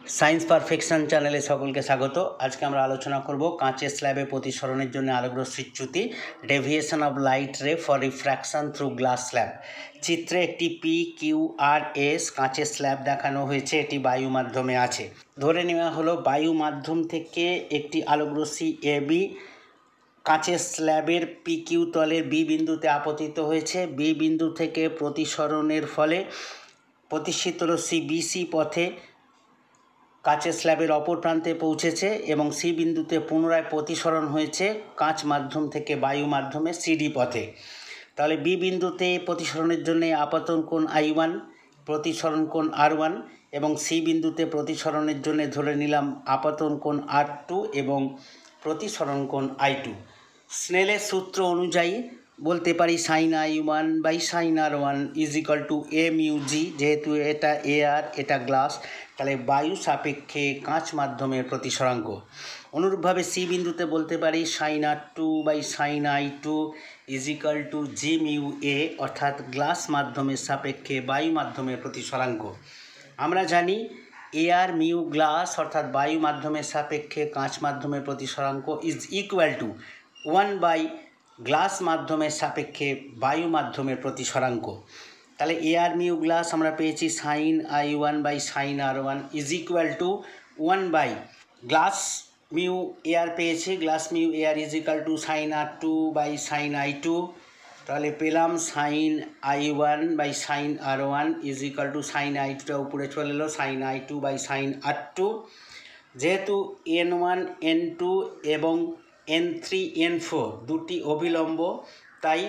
Science perfection চ্যানেলে সকলকে স্বাগত। আজকে আমরা আলোচনা করব কাঁচের স্ল্যাবে প্রতিসরণের জন্য আলোকরশ্মির চ্যুতি, ডেভিয়েশন অফ লাইট রে for refraction through glass slab. চিত্রে একটি PQRS কাঁচের স্ল্যাব দেখানো হয়েছে, এটি বায়ু মাধ্যমে আছে। ধরে নেওয়া হলো বায়ু মাধ্যম থেকে একটি আলোকরশ্মি AB কাঁচের স্ল্যাবের PQ তলের B বিন্দুতে আপতিত হয়েছে। B বিন্দু থেকে প্রতিসরণের ফলে প্রতিষ্ঠিত রশ্মি BC পথে কাঁচের স্ল্যাবের অপর প্রান্তে পৌঁছেছে এবং সি বিন্দুতে পুনরায় প্রতিসরণ হয়েছে কাঁচ মাধ্যম থেকে বায়ু মাধ্যমে CD পথে। তাহলে বি বিন্দুতে প্রতিসরণের জন্য আপতন কোণ I1, প্রতিসরণ কোণ R1 এবং সি বিন্দুতে প্রতিসরণের জন্য ধরে নিলাম আপতন কোণ R2 এবং প্রতিসরণ কোণ I2। স্নেলের সূত্র অনুযায়ী বলতে পারি sin I1 by sin R1 is equal to a mu g। যেহেতু এটা এয়ার, এটা গ্লাস, তাহলে বায়ু সাপেক্ষে কাঁচ মাধ্যমের প্রতিসরাঙ্ক। অনুরূপভাবে সি বিন্দুতে বলতে পারি sin R2 by sin I2 is equal to g mu a, অর্থাৎ গ্লাস মাধ্যমের সাপেক্ষে বায়ু মাধ্যমের প্রতিসরাঙ্ক। আমরা জানি এয়ার মিউ গ্লাস অর্থাৎ বায়ু মাধ্যমের সাপেক্ষে কাঁচ মাধ্যমের প্রতিসরাঙ্ক is equal to 1 by glass মাধ্যমের সাপেক্ষে বায়ু মাধ্যমের প্রতিসরাঙ্ক। তাহলে এয়ার মিউ গ্লাস আমরা পেয়েছি sin I1 by sin R1 is equal to 1 by glass mu air পেয়েছি, glass mu air is equal to sin R2 by sin I2। তাহলে পেলাম sin I1 by sin R1 is equal to sin I2টা উপরে চলে এলো sin I2 by sin R2। যেহেতু N1 N2 এবং N3 N4 দুটি অভিলম্ব, তাই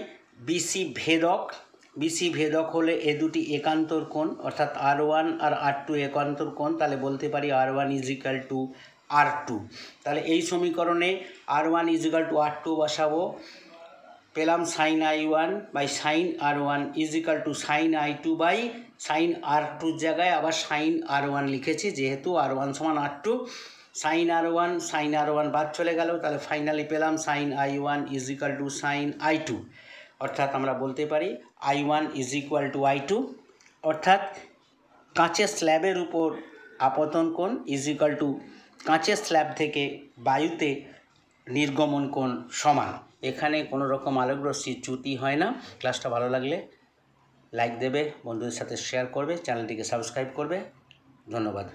BC ভেদক হলে এ দুটি একান্তর কোণ, অর্থাৎ R1 আর R2 একান্তর কোণ। তাহলে বলতে পারি R1 is equal two R2। তাহলে এই সমীকরণে R1 is equal two R2 বসাবো, পেলাম sin I1 by sin R1 is equal to sin I2 by sin R2 জায়গায় আবার sin R1 লিখেছি, যেহেতু R1 সমান R2। sin R1 বাদ চলে গেল, তাহলে ফাইনালি পেলাম sin I1 is equal to sin I2, অর্থাৎ আমরা বলতে পারি I1 is equal two I2। অর্থাৎ কাঁচের স্ল্যাবের উপর আপতন কোণ ইজ ইকুয়াল টু কাঁচের স্ল্যাব থেকে বায়ুতে নির্গমন কোণ সমান। এখানে কোনো রকম আলোকরশ্মির চ্যুতি হয় না। ক্লাসটা ভালো লাগলে লাইক দেবে, বন্ধুদের সাথে শেয়ার করবে, চ্যানেলটিকে সাবস্ক্রাইব করবে। ধন্যবাদ।